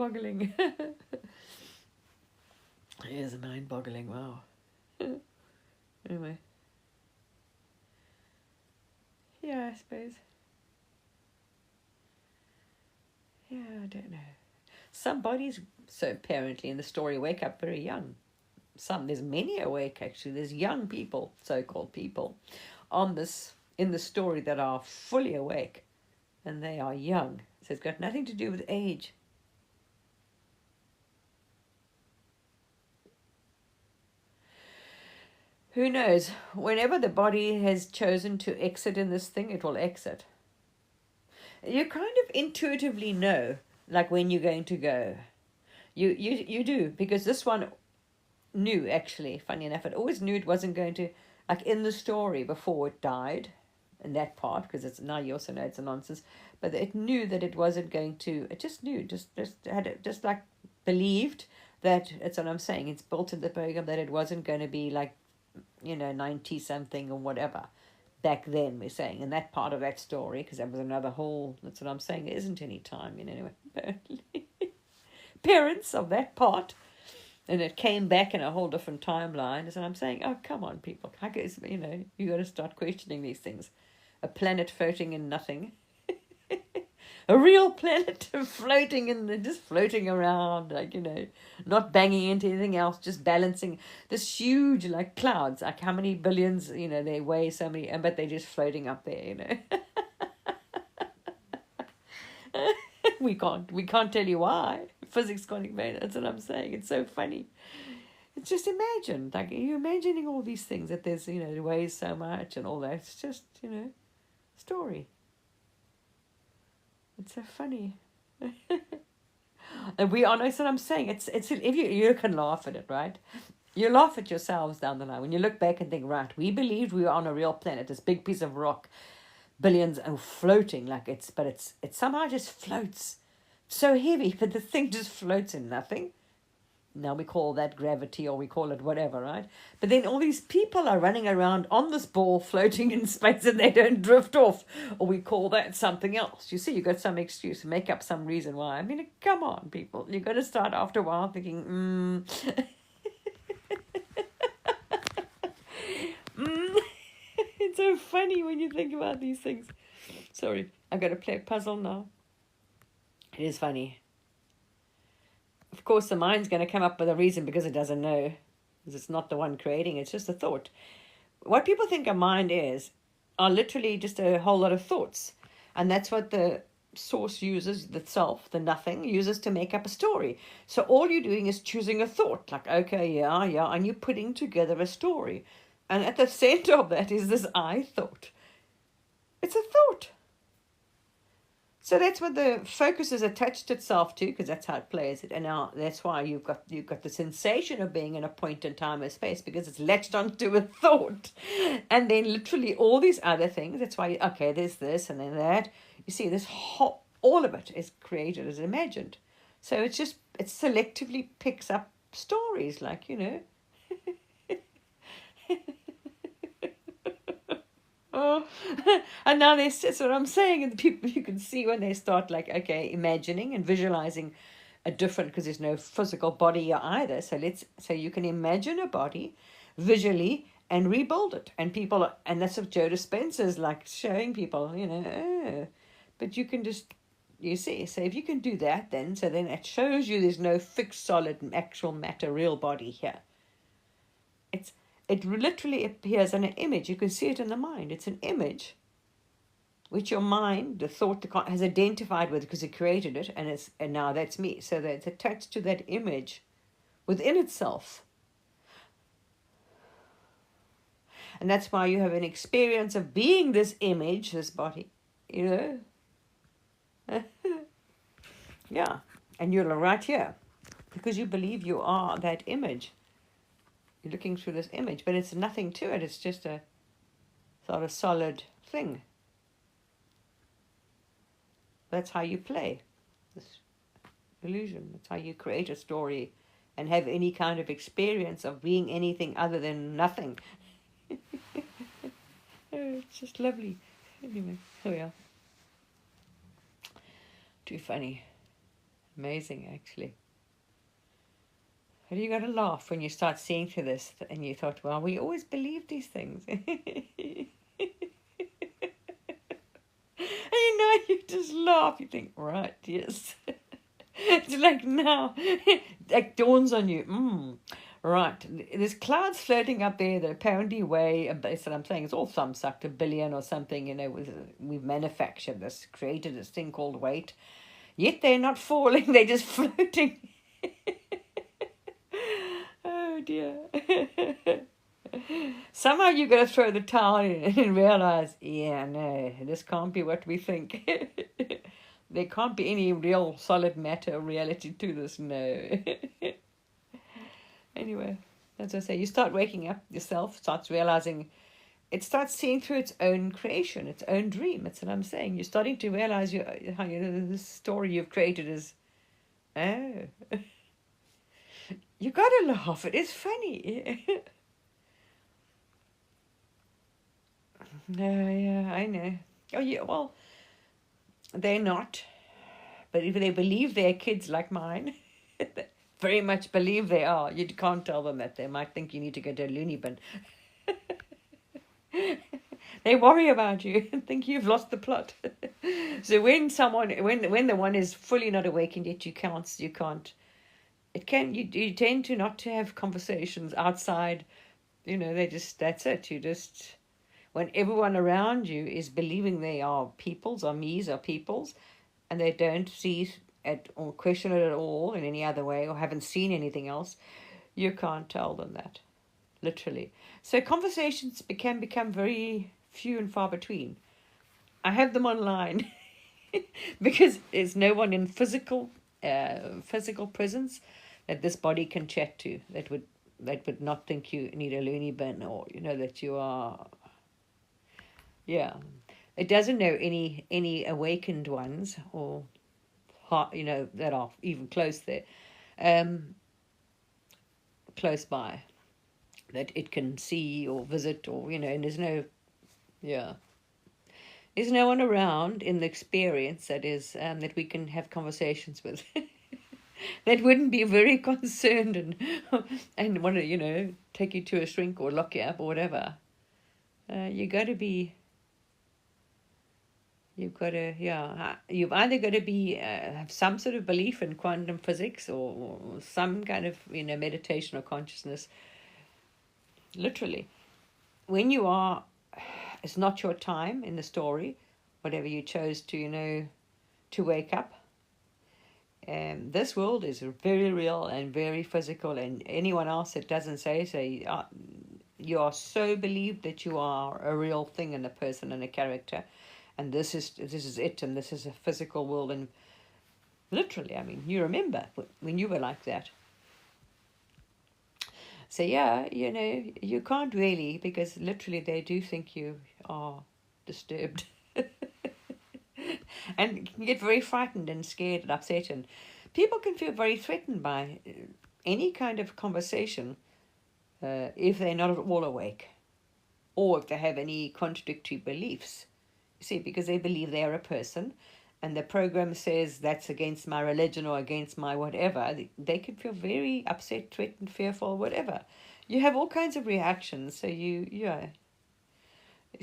mind-boggling. It is mind-boggling, wow. Anyway. Yeah, I suppose. Yeah, I don't know. Some bodies, so apparently in the story, wake up very young. There's many awake actually. There's young people, so-called people, on this in the story that are fully awake, and they are young. So it's got nothing to do with age. Who knows? Whenever the body has chosen to exit in this thing, it will exit. You kind of intuitively know, like when you're going to go. You do, because this one knew, actually, funny enough, it always knew it wasn't going to, like in the story before it died, in that part, because it's now you also know it's a nonsense, but it knew that it wasn't going to, it just knew, just had it, just like believed that, that's what I'm saying, it's built in the program that it wasn't going to be like, 90 something or whatever back then, we're saying, in that part of that story, because that was another whole, that's what I'm saying, there isn't any time, anyway, parents of that part, and it came back in a whole different timeline. And I'm saying, oh, come on, people. I guess, you got to start questioning these things. A planet floating in nothing. A real planet floating just floating around, like, not banging into anything else, just balancing this huge, like, clouds. Like, how many billions, they weigh so many, but they're just floating up there, we can't tell you why. Physics can't explain it. That's what I'm saying. It's so funny. It's just imagine, like, you're imagining all these things, that there's, it weighs so much and all that. It's just, story. It's so funny. And we are, that's what I'm saying. It's if you can laugh at it, right? You laugh at yourselves down the line when you look back and think, right, we believed we were on a real planet, this big piece of rock, billions, and floating, like it somehow just floats. So heavy, but the thing just floats in nothing. Now we call that gravity, or we call it whatever, right? But then all these people are running around on this ball floating in space, and they don't drift off, or we call that something else. You see, you got some excuse, make up some reason why. I mean, come on, people. You're going to start after a while thinking, It's so funny when you think about these things. Sorry, I've got to play a puzzle now. It is funny. Of course, the mind's going to come up with a reason because it doesn't know. Because it's not the one creating, it's just a thought. What people think a mind are literally just a whole lot of thoughts. And that's what the source uses, the self, the nothing, uses to make up a story. So all you're doing is choosing a thought. Like, okay, yeah, and you're putting together a story. And at the center of that is this I thought. It's a thought. So that's what the focus has attached itself to, because that's how it plays it. And now that's why you've got the sensation of being in a point in time or space, because it's latched onto a thought. And then literally all these other things, that's why, okay, there's this and then that. You see, all of it is created, is imagined. So it selectively picks up stories, like, Oh, and now that's what I'm saying. And the people, you can see when they start, like, okay, imagining and visualizing a different, because there's no physical body either. So you can imagine a body visually and rebuild it. And people, and that's what Joe Dispenza's like showing people, but you can just, you see, so if you can do that, then it shows you there's no fixed, solid, actual matter, real body here. It literally appears in an image. You can see it in the mind. It's an image which your mind, the thought, has identified with because it created it, and now that's me. So that it's attached to that image within itself. And that's why you have an experience of being this image, this body, Yeah. And you're right here because you believe you are that image. You're looking through this image, but it's nothing to it. It's just a sort of solid thing. That's how you play this illusion. That's how you create a story and have any kind of experience of being anything other than nothing. It's just lovely. Anyway, here we are. Too funny. Amazing, actually. Have you got to laugh when you start seeing through this and you thought, well, we always believe these things. And you just laugh. You think, right, yes. It's like now, it dawns on you, right, there's clouds floating up there that apparently weigh, that's what I'm saying, it's all thumbsucked, 1 billion or something, we've manufactured this, created this thing called weight, yet they're not falling, they're just floating. Oh dear. Somehow you got to throw the towel in and realize, yeah, no, this can't be what we think. There can't be any real solid matter or reality to this, no. Anyway, as I say, you start waking up yourself, starts realizing, it starts seeing through its own creation, its own dream. That's what I'm saying. You're starting to realize how this story you've created is, oh. You got to laugh. It is funny. No, yeah, I know. Oh, yeah, well, they're not. But if they believe they're kids like mine, very much believe they are. You can't tell them that. They might think you need to go to a loony bin. They worry about you and think you've lost the plot. So when the one is fully not awakened yet, you can't. You tend to not to have conversations outside. That's it. When everyone around you is believing they are peoples, or me's, or peoples, and they don't see it or question it at all in any other way, or haven't seen anything else, you can't tell them that, literally. So conversations can become very few and far between. I have them online because there's no one in physical presence that this body can chat to that would not think you need a loony bin, or that you are. Yeah, it doesn't know any awakened ones, or that are even close there, close by, that it can see or visit, or and there's no one around in the experience that is that we can have conversations with. That wouldn't be very concerned and want to take you to a shrink or lock you up or whatever. You've either got to be have some sort of belief in quantum physics, or some kind of meditation or consciousness. Literally, when you are, it's not your time in the story, whatever you chose to to wake up. This world is very real and very physical, and anyone else that doesn't say you are so believed that you are a real thing and a person and a character, and this is it, and this is a physical world. And literally, I mean, you remember when you were like that. So you can't really, because literally they do think you are disturbed. And can get very frightened and scared and upset, and people can feel very threatened by any kind of conversation if they're not at all awake, or if they have any contradictory beliefs. You see, because they believe they are a person, and the program says that's against my religion or against my whatever, they can feel very upset, threatened, fearful, whatever. You have all kinds of reactions, so these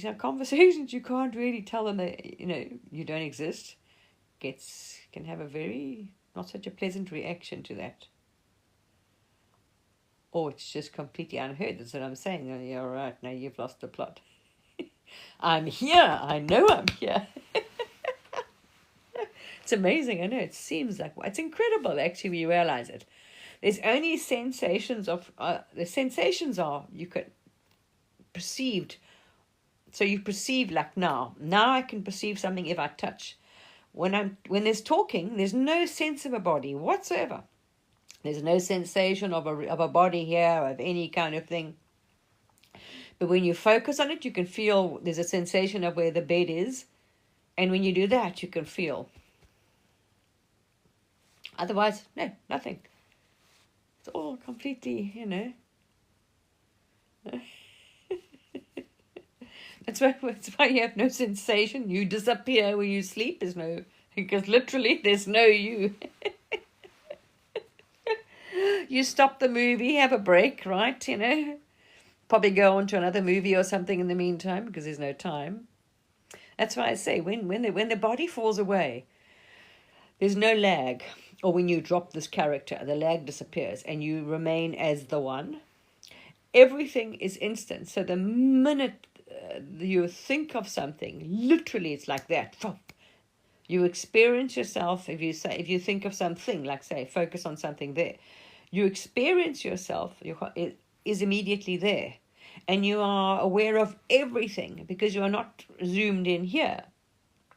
are conversations you can't really tell them that you don't exist. Can have a very not such a pleasant reaction to that, or it's just completely unheard. That's what I'm saying. You're right. Now you've lost the plot. I'm here. I know I'm here. It's amazing. I know it seems like it's incredible. Actually, when you realize it, there's only sensations of the sensations are you could perceived. So you perceive, like now I can perceive something if I touch. When there's talking, there's no sense of a body whatsoever. There's no sensation of a body here, of any kind of thing. But when you focus on it, you can feel there's a sensation of where the bed is, and when you do that, you can feel. Otherwise, no, nothing. It's all completely, That's why you have no sensation. You disappear when you sleep. Because literally there's no you. You stop the movie, have a break, right? Probably go on to another movie or something in the meantime because there's no time. That's why I say when the body falls away, there's no lag. Or when you drop this character, the lag disappears and you remain as the one. Everything is instant. So the minute you think of something, literally it's like that. You experience yourself. If you think of something, like say, focus on something there, you experience yourself. It is immediately there, and you are aware of everything because you are not zoomed in here.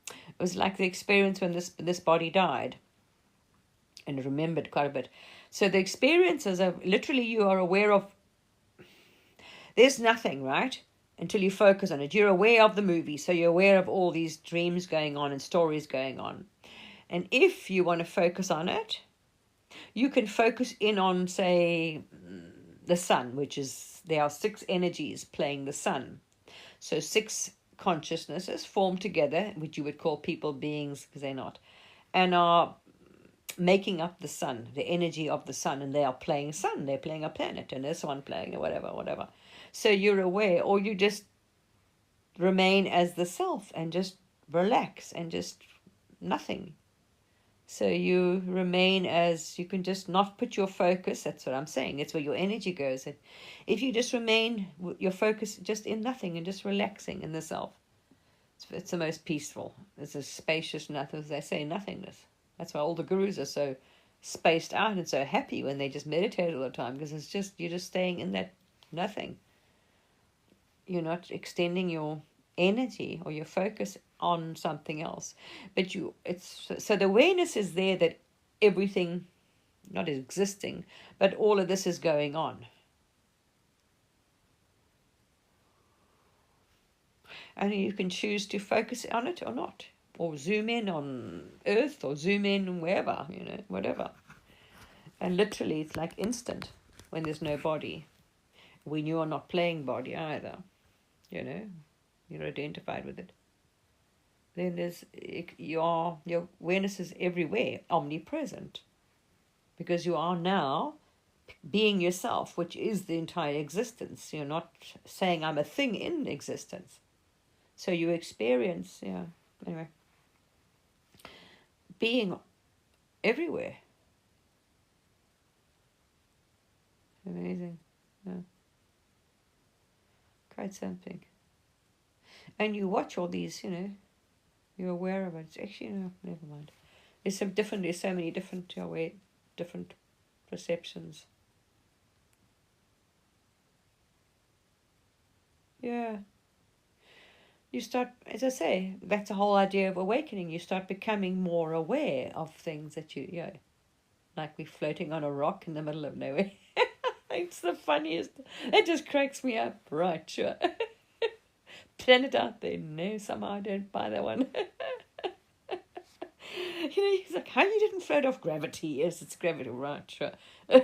It was like the experience when this body died, and remembered quite a bit. So the experiences of literally you are aware of. There's nothing, right? Until you focus on it. You're aware of the movie, so you're aware of all these dreams going on and stories going on. And if you want to focus on it, you can focus in on, say, the sun, which is, there are 6 energies playing the sun. So 6 consciousnesses form together, which you would call people, beings, because they're not, and are making up the sun, the energy of the sun, and they are playing sun, they're playing a planet, and this one playing whatever. So you're aware, or you just remain as the self and just relax and just nothing. So you remain as, you can just not put your focus, that's what I'm saying, it's where your energy goes. And if you just remain your focus just in nothing and just relaxing in the self, it's the most peaceful. It's a spacious nothing, as they say, nothingness. That's why all the gurus are so spaced out and so happy when they just meditate all the time, because it's just, you're just staying in that nothing. You're not extending your energy or your focus on something else, but so the awareness is there that everything, not existing, but all of this is going on. And you can choose to focus on it or not, or zoom in on Earth, or zoom in wherever, whatever. And literally it's like instant when there's no body, when you are not playing body either, you're identified with it. Then there's your awareness is everywhere, omnipresent, because you are now being yourself, which is the entire existence. You're not saying I'm a thing in existence. So you experience, anyway, being everywhere. Amazing. Yeah. Quite something. And you watch all these, you're aware of it. It's actually, never mind. There's so many different different perceptions. Yeah. You start, as I say, that's the whole idea of awakening. You start becoming more aware of things that like we're floating on a rock in the middle of nowhere. It's the funniest. It just cracks me up. Right, sure. Planet out there. No, somehow I don't buy that one. He's like, how you didn't float off gravity? Yes, it's gravity. Right, sure.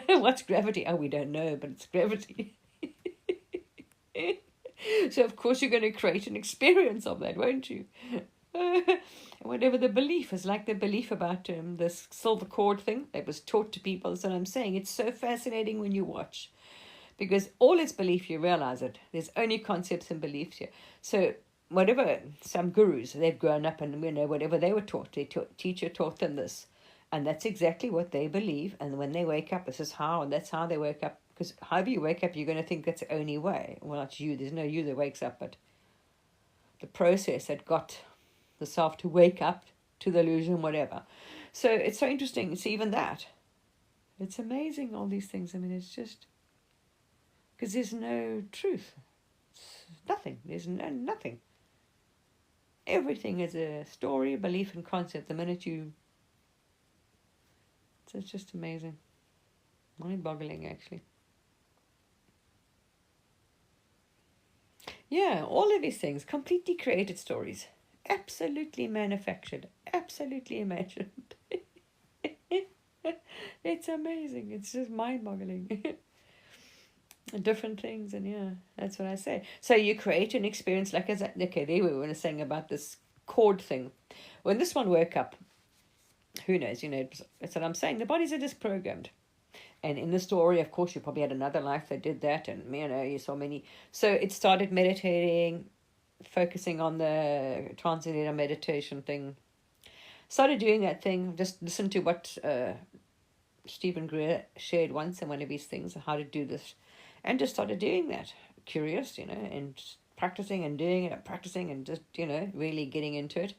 What's gravity? Oh, we don't know, but it's gravity. So, of course, you're going to create an experience of that, won't you? Whatever the belief is, like the belief about this silver cord thing that was taught to people. That's what I'm saying. It's so fascinating when you watch, because all its belief, you realize it. There's only concepts and beliefs here. So whatever, some gurus, they've grown up and, whatever they were taught, teacher taught them this. And that's exactly what they believe. And when they wake up, this is how, and that's how they wake up. Because however you wake up, you're going to think that's the only way. Well, not you. There's no you that wakes up, but the process that got the self to wake up to the illusion, whatever. So it's so interesting. It's even that. It's amazing, all these things. I mean, it's just, because there's no truth. It's nothing. There's nothing. Everything is a story, belief, and concept. The minute you... So it's just amazing. Mind-boggling, actually. Yeah, all of these things, completely created stories. Absolutely manufactured. Absolutely imagined. It's amazing. It's just mind-boggling. Different things, and that's what I say. So you create an experience like there we were saying about this cord thing. When this one woke up, who knows, that's what I'm saying. The bodies are just programmed. And in the story, of course, you probably had another life that did that, and you saw many. So it started meditating, focusing on the transcendental meditation thing. Started doing that thing. Just listen to what Stephen Greer shared once in one of his things, how to do this, and just started doing that. Curious, and practicing and doing it, and practicing and just really getting into it.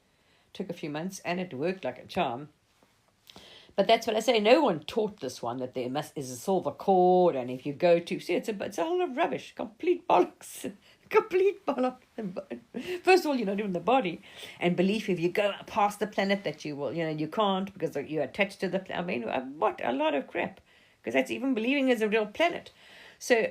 Took a few months, and it worked like a charm. But that's what I say. No one taught this one that there is a silver cord, and if you go to see, it's a whole lot of rubbish, complete bollocks, complete bollocks. First of all, you're not even the body, and belief if you go past the planet that you will, you can't because you're attached to the planet. I mean, what a lot of crap, because that's even believing there's a real planet. So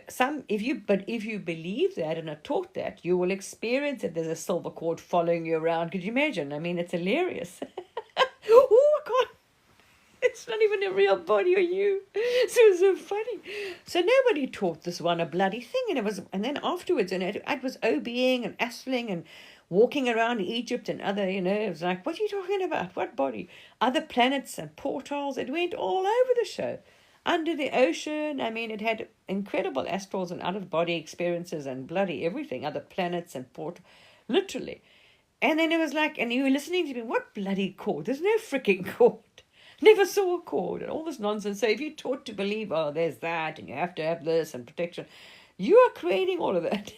if you believe that and are taught that, you will experience that there's a silver cord following you around. Could you imagine? I mean, it's hilarious. Oh, I can't. It's not even a real body or you. So funny. So nobody taught this one a bloody thing, and then afterwards, and it was OBing and astling and walking around Egypt and other, it was like, what are you talking about? What body? Other planets and portals. It went all over the show. Under the ocean, I mean, it had incredible astrals and out-of-body experiences and bloody everything, other planets and literally. And then it was like, and you were listening to me, what bloody cord? There's no freaking cord. Never saw a cord and all this nonsense. So if you're taught to believe, oh, there's that, and you have to have this and protection, you are creating all of that.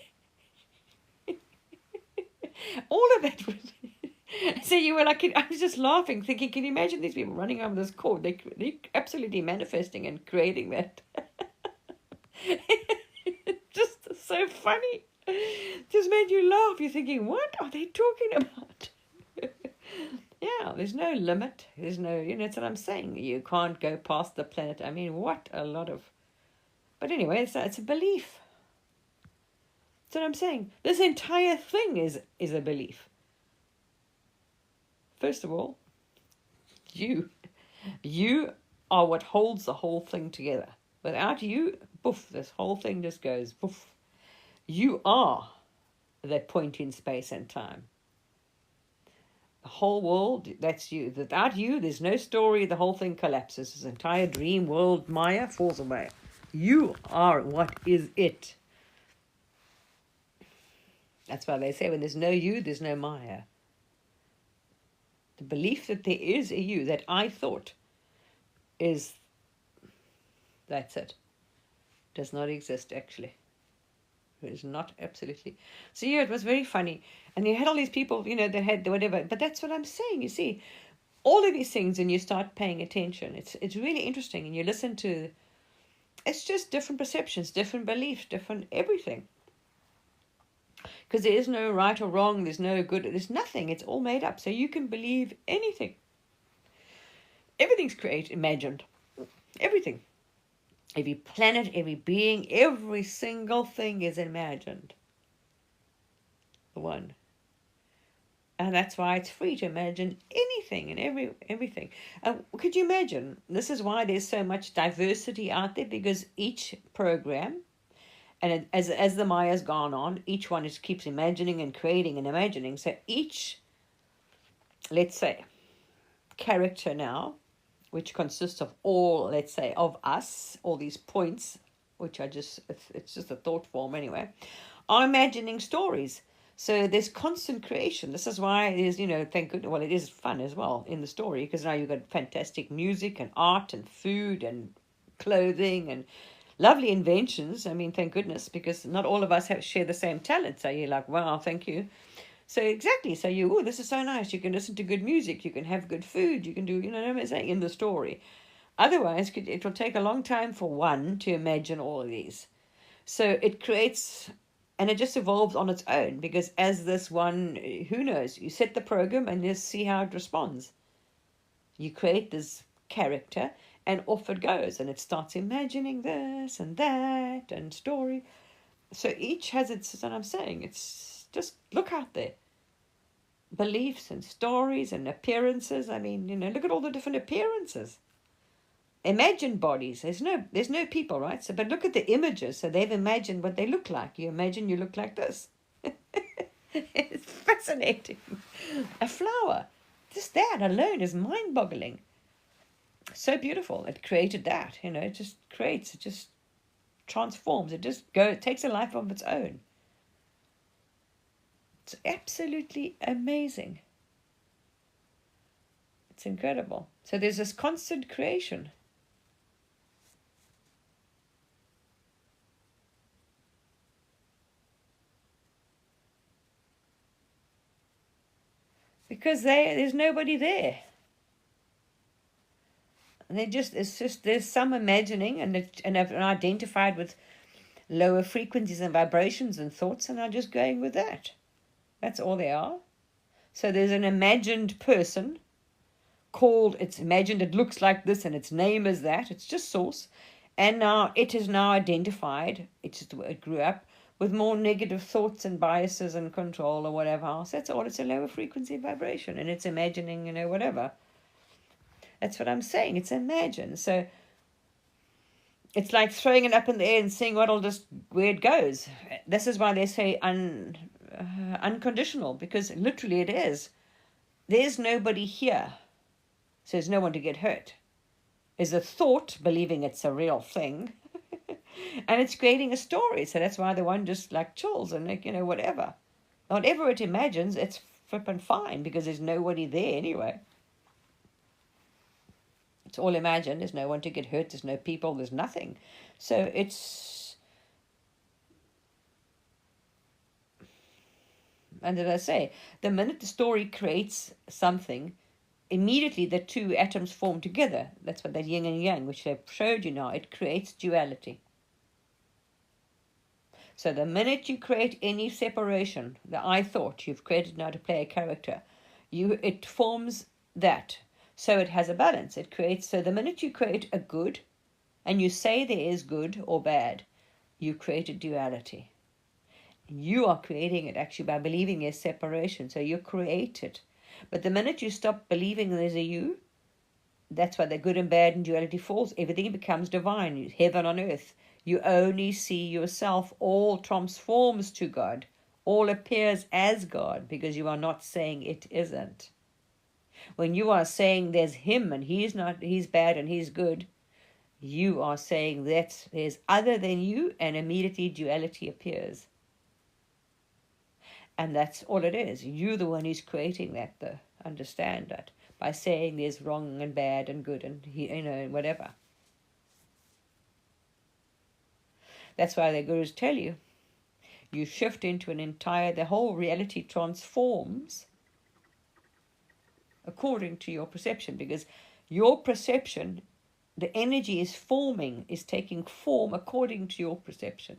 All of that. So you were like, I was just laughing, thinking, can you imagine these people running around with this cord? They're absolutely manifesting and creating that. Just so funny. Just made you laugh. You're thinking, what are they talking about? Yeah, there's no limit. There's no, that's what I'm saying. You can't go past the planet. I mean, what a lot of... But anyway, it's a belief. That's what I'm saying. This entire thing is a belief. First of all, you are what holds the whole thing together. Without you, poof, this whole thing just goes poof. You are that point in space and time. The whole world, that's you. Without you, there's no story. The whole thing collapses. This entire dream world, Maya, falls away. You are what is it. That's why they say when there's no you, there's no Maya. The belief that there is a you, that I thought, that's it. Does not exist, actually. It is not absolutely. So yeah, it was very funny. And you had all these people, they had whatever. But that's what I'm saying, you see. All of these things, and you start paying attention. It's really interesting. And you listen to, it's just different perceptions, different beliefs, different everything. Because there is no right or wrong, there's no good, there's nothing. It's all made up. So you can believe anything. Everything's imagined. Everything. Every planet, every being, every single thing is imagined. The one. And that's why it's free to imagine anything and everything. Could you imagine? This is why there's so much diversity out there, because each program, and as the Maya's gone on, each one keeps imagining and creating and imagining. So each, let's say, character now, which consists of all, let's say, of us, all these points, which are it's just a thought form anyway, are imagining stories. So there's constant creation. This is why it is, thank goodness, well, it is fun as well in the story, because now you've got fantastic music and art and food and clothing and lovely inventions. I mean, thank goodness, because not all of us share the same talent. So you're like, wow, thank you. So exactly, so this is so nice. You can listen to good music, you can have good food, you can do, what I'm saying, in the story. Otherwise, it will take a long time for one to imagine all of these. So it creates, and it just evolves on its own, because as this one, who knows, you set the program and just see how it responds. You create this character, and off it goes, and it starts imagining this and that and story. So each has its, what I'm saying, it's just look out there. Beliefs and stories and appearances. I mean, look at all the different appearances. Imagine bodies. There's no people, right? So, but look at the images. So they've imagined what they look like. You imagine you look like this. It's fascinating. A flower. Just that alone is mind-boggling. So beautiful. It created that, it just creates, it just transforms, it takes a life of its own. It's absolutely amazing. It's incredible. So there's this constant creation. Because there's nobody there. There's some imagining and have identified with lower frequencies and vibrations and thoughts and are just going with that. That's all they are. So there's an imagined person it's imagined, it looks like this and its name is that. It's just source. And now it is now identified, it grew up with more negative thoughts and biases and control or whatever else. That's all. It's a lower frequency vibration and it's imagining, whatever. That's what I'm saying. It's imagine. So it's like throwing it up in the air and seeing where it goes. This is why they say unconditional, because literally it is. There's nobody here, so there's no one to get hurt. Is a thought believing it's a real thing, and it's creating a story. So that's why the one just like chills and whatever. Whatever it imagines, it's flippin' fine because there's nobody there anyway. It's all imagined. There's no one to get hurt. There's no people. There's nothing. So it's... And did I say, the minute the story creates something, immediately the two atoms form together. That's what that yin and yang, which I've showed you now, it creates duality. So the minute you create any separation, the I thought you've created now to play a character, it forms that. So it has a balance. It creates, so the minute you create a good, and you say there is good or bad, you create a duality. You are creating it actually by believing there's separation. So you create it. But the minute you stop believing there's a you, that's why the good and bad and duality falls. Everything becomes divine, heaven on earth. You only see yourself. All transforms to God. All appears as God because you are not saying it isn't. When you are saying there's him and he's bad and he's good, you are saying that there's other than you, and immediately duality appears. And that's all it is. You're the one who's creating that, though. Understand that. By saying there's wrong and bad and good and, whatever. That's why the gurus tell you, you shift into the whole reality transforms according to your perception, because your perception, the energy is taking form according to your perception.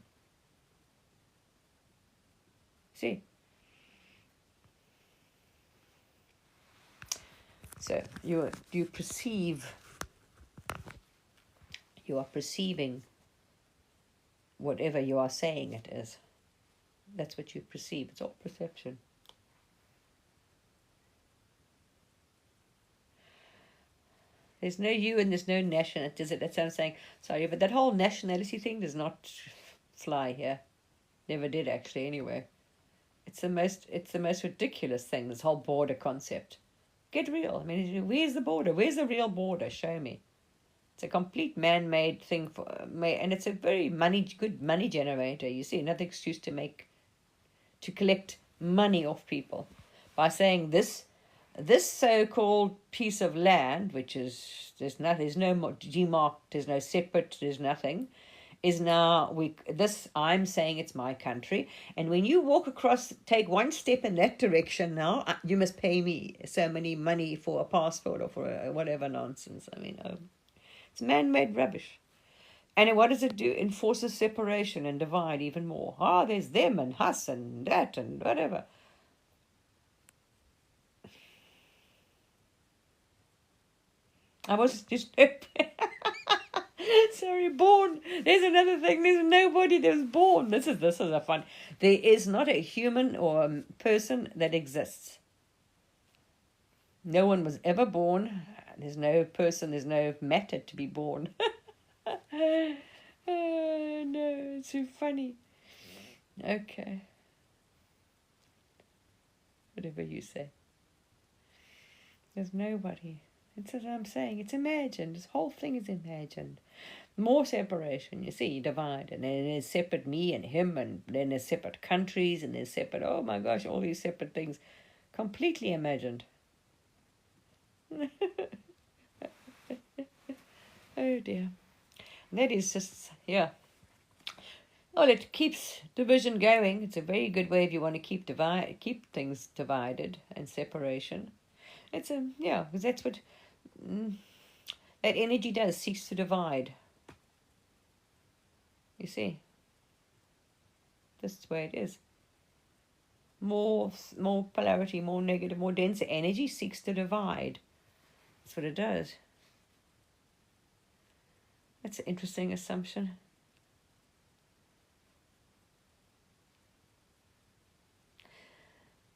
See? So you are perceiving whatever you are saying it is. That's what you perceive. It's all perception. There's no you and there's no nationality. That's what I'm saying. Sorry, but that whole nationality thing does not fly here. Never did actually. Anyway, it's the most ridiculous thing. This whole border concept. Get real. I mean, where's the border? Where's the real border? Show me. It's a complete man-made thing and it's a very good money generator. You see, another excuse to collect money off people by saying this so-called piece of land, which is there's no more demarked, there's no separate, there's nothing, is now I'm saying it's my country, and when you walk across, take one step in that direction now, you must pay me so many money for a passport or for whatever nonsense. I mean, it's man-made rubbish. And what does it do? Enforces separation and divide even more. There's them and us and that and whatever. I was just sorry, born. There's another thing. There's nobody that was born. This is a fun. There is not a human or a person that exists. No one was ever born. There's no person. There's no matter to be born. Oh, no, it's so funny. Okay. Whatever you say. There's nobody. That's what I'm saying. It's imagined. This whole thing is imagined. More separation, you see, divide. And then there's separate me and him, and then there's separate countries, and there's separate, oh my gosh, all these separate things. Completely imagined. Oh dear. That is just, yeah. Well, it keeps division going. It's a very good way if you want to keep things divided and separation. It's a, yeah, because that's what that energy does, seeks to divide. You see, this is the way it is. More polarity, more negative, more denser energy seeks to divide. That's what it does. That's an interesting assumption.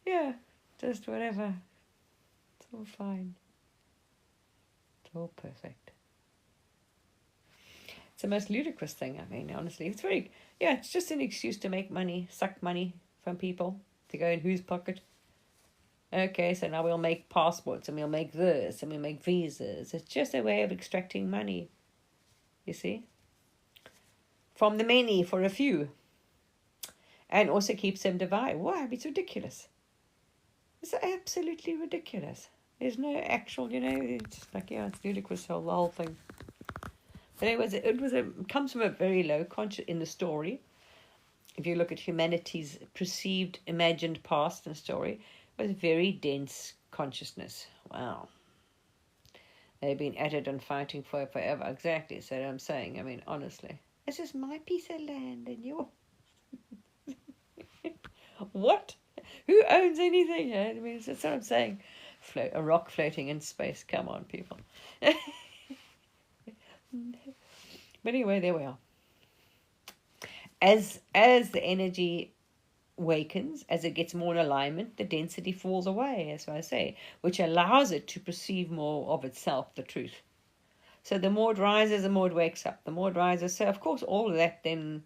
Yeah, just whatever. It's all fine. It's all perfect. It's the most ludicrous thing, I mean, honestly. It's very, yeah, it's just an excuse to make money, suck money from people, to go in whose pocket. Okay, so now we'll make passports, and we'll make this, and we'll make visas. It's just a way of extracting money, you see? From the many for a few. And also keeps them divided. Wow, it's ridiculous. It's absolutely ridiculous. There's no actual, it's like, yeah, it's ludicrous, the whole thing. But it comes from a very low conscious in the story. If you look at humanity's perceived, imagined past in the story, it was very dense consciousness. Wow. They've been at it and fighting for it forever. Exactly, so I'm saying, I mean, honestly. This is my piece of land and yours. What? Who owns anything? I mean, that's what I'm saying. A rock floating in space. Come on, people. But anyway, there we are. As the energy wakens, as it gets more in alignment, the density falls away, as I say, which allows it to perceive more of itself, the truth. So the more it rises, the more it wakes up. The more it rises. So, of course, all of that then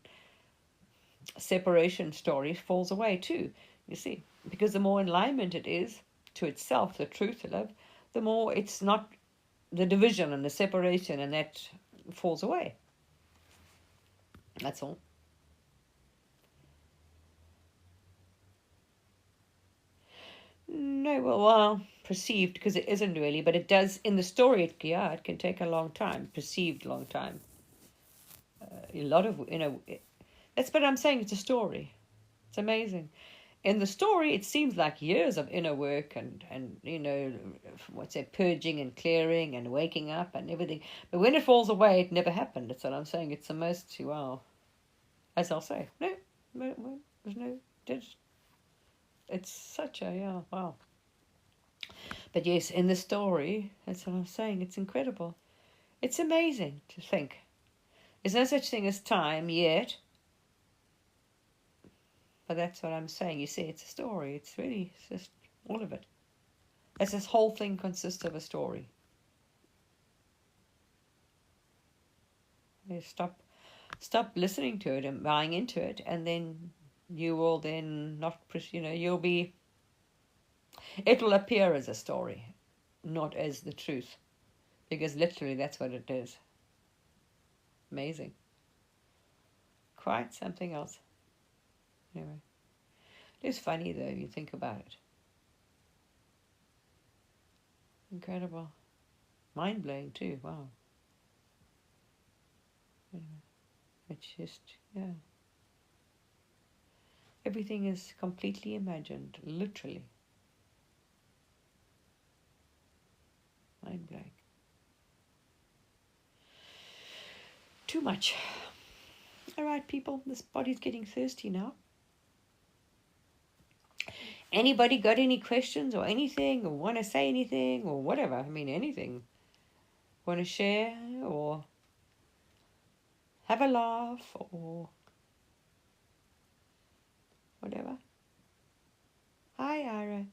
separation story falls away too, you see. Because the more in alignment it is to itself, the truth, the love, the more it's not the division and the separation, and that falls away. That's all. No, well, perceived, because it isn't really, but it does in the story. It can take a long time, perceived long time. A lot of, that's what I'm saying. It's a story. It's amazing. In the story, it seems like years of inner work and purging and clearing and waking up and everything. But when it falls away, it never happened. That's what I'm saying. It's the most, wow. As I'll say, no, there's no, it's such a, yeah, wow. But yes, in the story, that's what I'm saying. It's incredible. It's amazing to think. There's no such thing as time yet. But that's what I'm saying. You see, it's a story. It's just all of it. This whole thing consists of a story. You stop listening to it and buying into it, and then you will then not, you'll be, it will appear as a story, not as the truth. Because literally that's what it is. Amazing. Quite something else. Anyway, it's funny though, if you think about it. Incredible. Mind-blowing too, wow. Anyway, it's just, yeah. Everything is completely imagined, literally. Mind-blowing. Too much. All right, people, this body's getting thirsty now. Anybody got any questions or anything, or want to say anything, or whatever? I mean, anything. Want to share, or have a laugh, or whatever? Hi, Ira.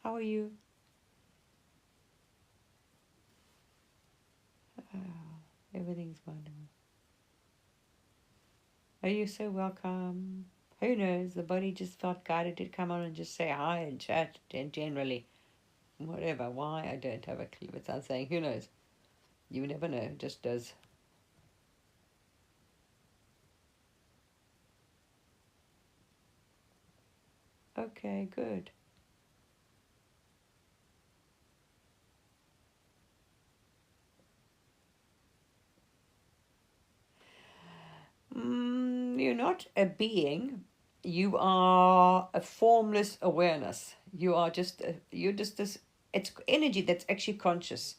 How are you? Oh, everything's wonderful. Are you so welcome? Who knows? The body just felt guided to come on and just say hi and chat, and generally. Whatever. Why? I don't have a clue. But I'm saying, who knows? You never know. It just does. Okay, good. You're not a being. You are a formless awareness. You're just this. It's energy that's actually conscious,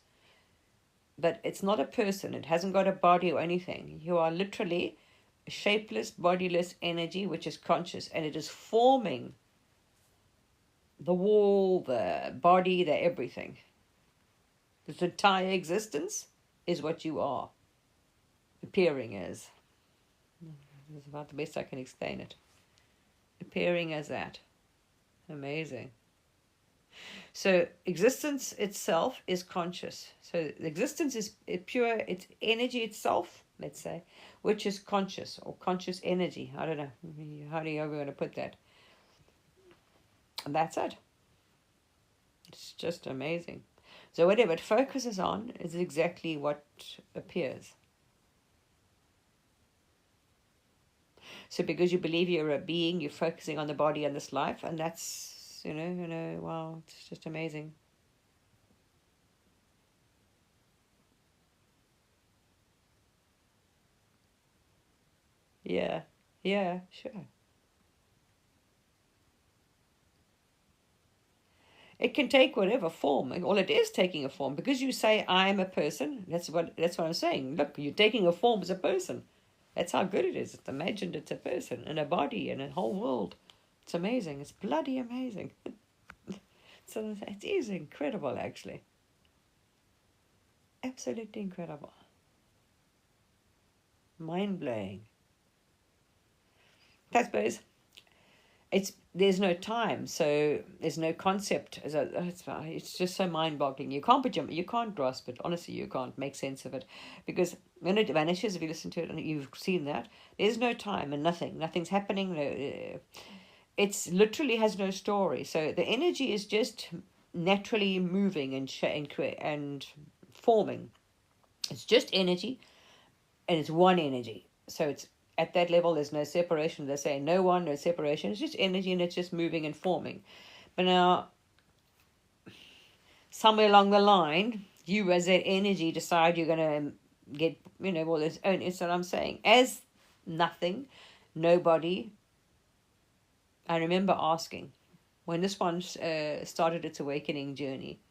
but it's not a person. It hasn't got a body or anything. You are literally a shapeless, bodiless energy which is conscious, and it is forming the wall, the body, the everything. This entire existence is what you are appearing as. That's about the best I can explain it. Appearing as that. Amazing. So existence itself is conscious. So the existence is pure, it's energy itself, let's say, which is conscious or conscious energy. I don't know. How do you ever want to put that? And that's it. It's just amazing. So whatever it focuses on is exactly what appears. So because you believe you're a being, you're focusing on the body and this life, and that's, wow, it's just amazing. Yeah, yeah, sure. It can take whatever form. All it is taking a form. Because you say I am a person, that's what I'm saying. Look, you're taking a form as a person. That's how good it is. It's imagined it's a person and a body and a whole world. It's amazing. It's bloody amazing. So it is incredible, actually. Absolutely incredible. Mind blowing. I suppose there's no time, so there's no concept. It's just so mind-boggling. You can't grasp it. Honestly, you can't make sense of it, because when it vanishes, if you listen to it and you've seen that, there's no time and nothing's happening. It's literally has no story. So the energy is just naturally moving and forming. It's just energy, and it's one energy. So it's at that level, there's no separation. They're saying no separation. It's just energy, and it's just moving and forming. But now, somewhere along the line, you as that energy decide you're going to get, well, it's what I'm saying. As nothing, nobody. I remember asking when this one started its awakening journey,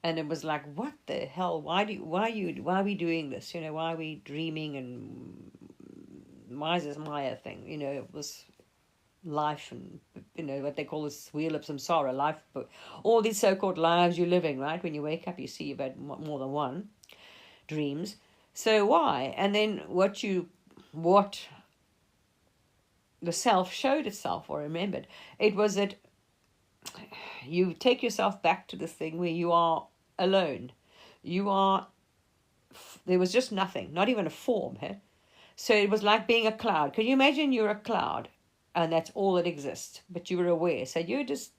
and it was like, what the hell? Why are we doing this? Why are we dreaming, and why is this Maya thing? It was life, and what they call this wheel of samsara life, but all these so-called lives you're living, right? When you wake up, you see you've had more than one dreams. So why? And then what the self showed itself or remembered, it was that you take yourself back to this thing where you are alone. There was just nothing, not even a form. So it was like being a cloud. Can you imagine you're a cloud and that's all that exists, but you were aware? So you're just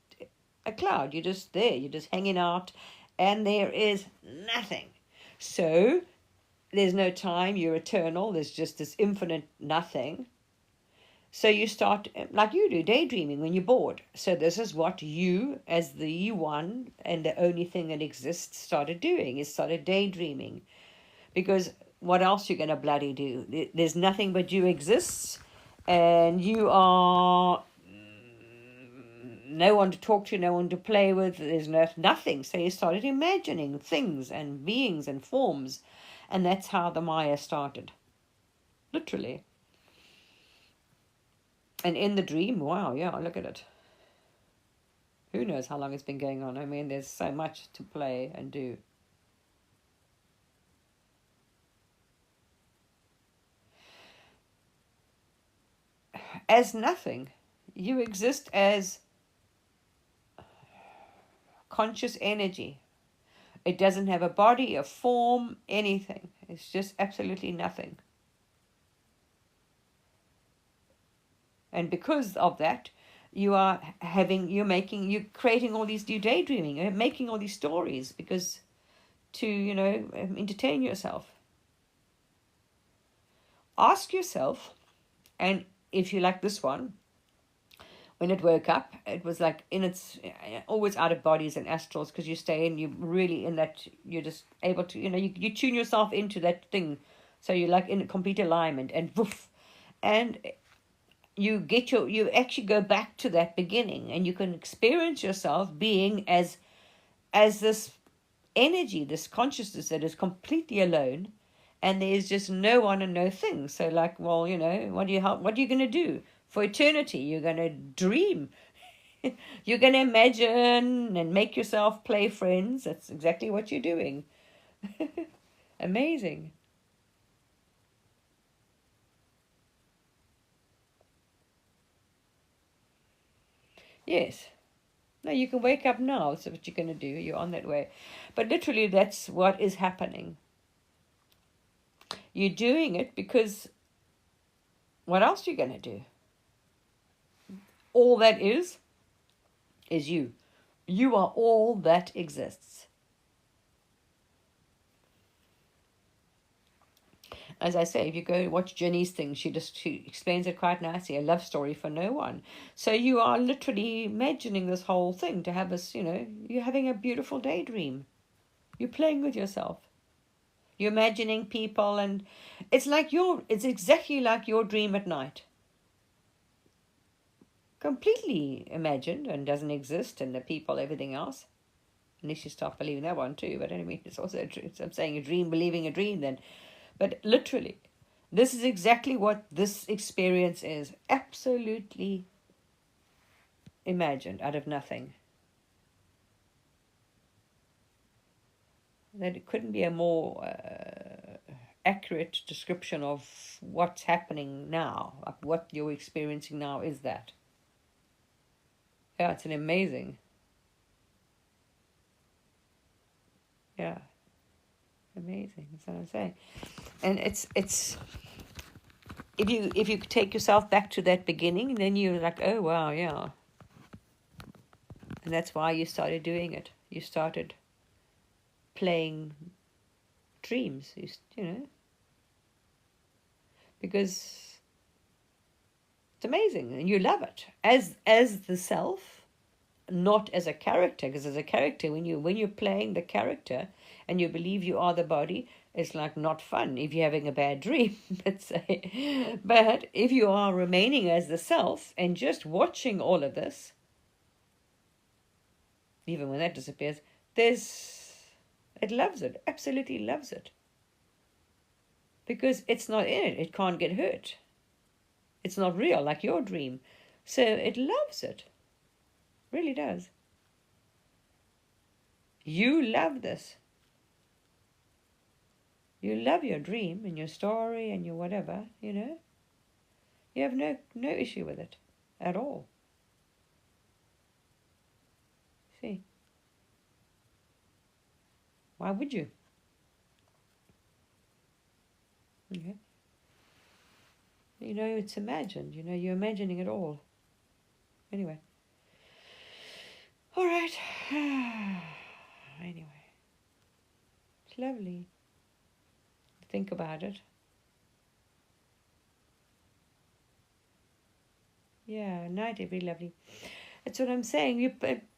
a cloud. You're just there. You're just hanging out, and there is nothing. So there's no time. You're eternal. There's just this infinite nothing. So you start, like you do, daydreaming when you're bored. So this is what you, as the one and the only thing that exists, started doing, is started daydreaming. Because what else you going to bloody do? There's nothing but you exists, and you are no one to talk to, no one to play with. There's nothing. So you started imagining things and beings and forms, and that's how the Maya started, literally. And in the dream, wow, yeah, look at it. Who knows how long it's been going on? I mean, there's so much to play and do. As nothing. You exist as conscious energy. It doesn't have a body, a form, anything. It's just absolutely nothing. And because of that, you're creating all these, you're daydreaming, you're making all these stories because to, entertain yourself. Ask yourself, and if you like this one, when it woke up, it was like in its always out of bodies and astrals, because you stay in, you really in that, you're just able to, you tune yourself into that thing, so you're like in complete alignment, and woof, and you actually go back to that beginning, and you can experience yourself being as this energy, this consciousness that is completely alone, and there's just no one and no thing. So like, well, what are you going to do for eternity? You're going to dream. You're going to imagine and make yourself play friends. That's exactly what you're doing. Amazing. Yes. No, you can wake up now. So what you're going to do, you're on that way. But literally, that's what is happening. You're doing it because what else are you going to do? All that is you. You are all that exists. As I say, if you go watch Jenny's thing, she explains it quite nicely, a love story for no one. So you are literally imagining this whole thing to have this, you're having a beautiful daydream. You're playing with yourself. You're imagining people, and it's exactly like your dream at night. Completely imagined and doesn't exist, and the people, everything else. Unless you start believing that one too, but anyway, it's also a dream. So I'm saying a dream, believing a dream then. But literally, this is exactly what this experience is. Absolutely imagined out of nothing. That it couldn't be a more accurate description of what's happening now. Like what you're experiencing now is that. Yeah, it's an amazing. Yeah. Amazing. That's what I'm saying. And it's if you take yourself back to that beginning, then you're like, oh wow, yeah. And that's why you started doing it. You started playing dreams, because it's amazing and you love it as the self, not as a character. Because as a character, when you're playing the character and you believe you are the body, it's like not fun if you're having a bad dream, let's say. But if you are remaining as the self and just watching all of this, even when that disappears, it loves it, absolutely loves it. Because it's not in it, it can't get hurt. It's not real like your dream. So it loves it. Really does. You love this. You love your dream and your story and your whatever, You have no issue with it at all. See? Why would you? Okay. It's imagined. You're imagining it all. Anyway. All right. Anyway. It's lovely. Think about it. Yeah, night would be lovely. That's what I'm saying.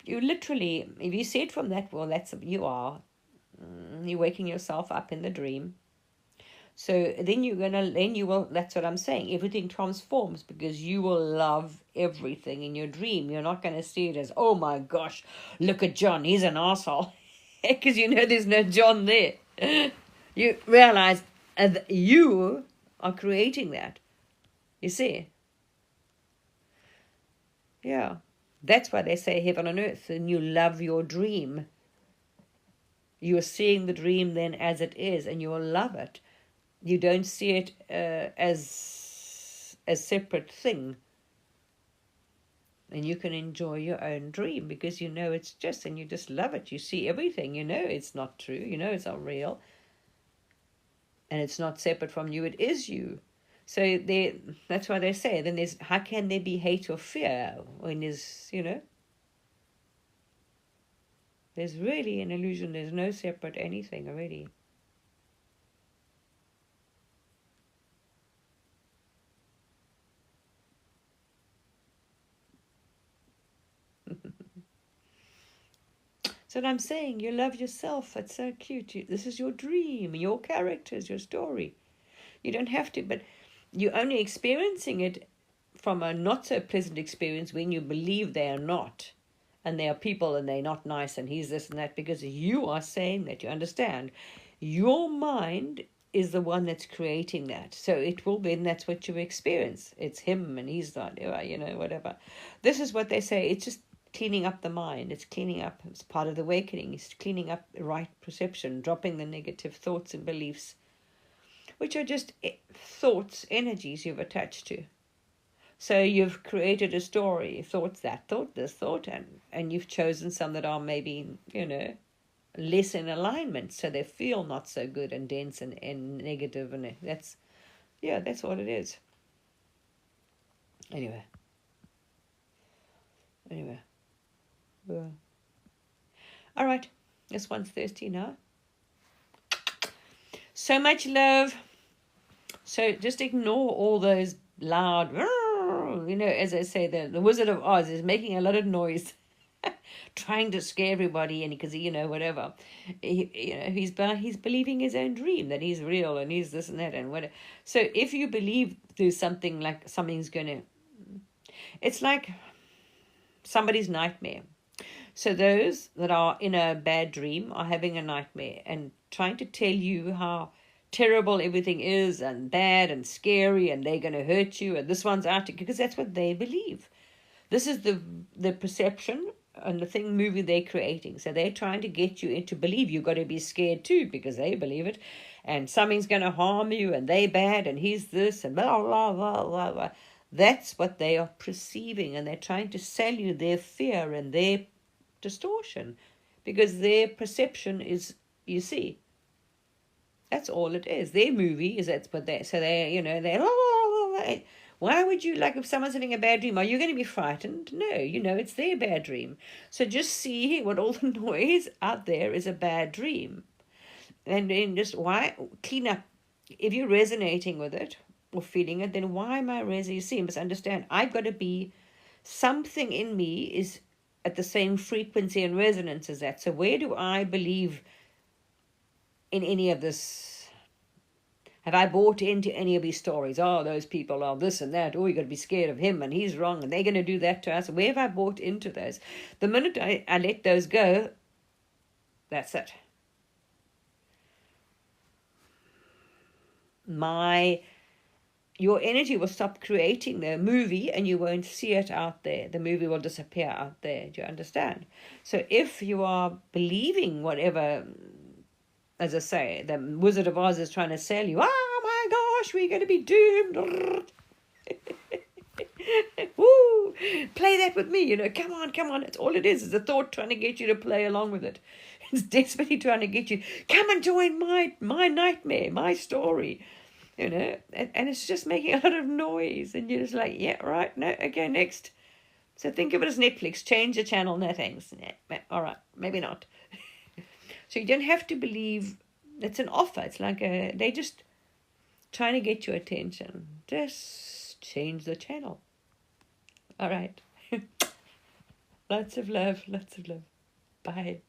You literally, if you see it from that, well, you're waking yourself up in the dream. So then that's what I'm saying. Everything transforms because you will love everything in your dream. You're not going to see it as, oh my gosh, look at John, he's an asshole. Because there's no John there. You realize you are creating that. You see? Yeah. That's why they say heaven on earth, and you love your dream. You're seeing the dream then as it is, and you will love it. You don't see it as a separate thing. And you can enjoy your own dream because it's just, and you just love it. You see everything, it's not true, it's not real. And it's not separate from you, it is you. So that's why they say, then there's, how can there be hate or fear when there's, there's really an illusion, there's no separate anything already. So I'm saying, you love yourself, it's so cute. This is your dream, your characters, your story. You don't have to, but you're only experiencing it from a not so pleasant experience when you believe they are not. And they are people and they're not nice and he's this and that, because you are saying that, you understand. Your mind is the one that's creating that. So it will be, and that's what you experience. It's him and he's not, whatever. This is what they say. It's just cleaning up the mind. It's cleaning up. It's part of the awakening. It's cleaning up right perception, dropping the negative thoughts and beliefs, which are just thoughts, energies you've attached to. So you've created a story, thought that, thought this, thought, and you've chosen some that are maybe, less in alignment, so they feel not so good and dense and negative, and that's what it is. Anyway. Well. All right, this one's thirsty now. So much love. So just ignore all those loud, as I say, the Wizard of Oz is making a lot of noise, trying to scare everybody, and because whatever, he's believing his own dream that he's real and he's this and that and whatever. So if you believe there's something, like something's gonna, it's like somebody's nightmare. So those that are in a bad dream are having a nightmare and trying to tell you how terrible everything is and bad and scary and they're going to hurt you and this one's out to, because that's what they believe. This is the perception and the movie they're creating. So they're trying to get you into believe you've got to be scared too, because they believe it, and something's going to harm you and they're bad and he's this and blah blah blah blah blah. That's what they are perceiving, and they're trying to sell you their fear and their distortion, because their perception is, you see, that's all it is. Their movie is, that's what they, so they're, why would you, like if someone's having a bad dream, are you going to be frightened? No, it's their bad dream. So just see what all the noise out there is a bad dream. And then just clean up. If you're resonating with it or feeling it, then why am I resonating? You see, you must understand, I've got to be, something in me is at the same frequency and resonance as that. So where do I believe in any of this? Have I bought into any of these stories? Oh, those people are this and that. Oh, you got to be scared of him and he's wrong and they're going to do that to us. Where have I bought into those? The minute I let those go, that's it. Your energy will stop creating the movie and you won't see it out there. The movie will disappear out there. Do you understand? So if you are believing whatever, as I say, the Wizard of Oz is trying to sell you, oh my gosh, we're going to be doomed. Woo! Play that with me, come on. It's all it is a thought trying to get you to play along with it. It's desperately trying to get you, come and join my nightmare, my story. And it's just making a lot of noise, and you're just like, yeah, right, no, okay, next. So think of it as Netflix, change the channel, no thanks. All right, maybe not. So you don't have to believe, it's an offer, it's like they just trying to get your attention. Just change the channel. All right. Lots of love. Bye.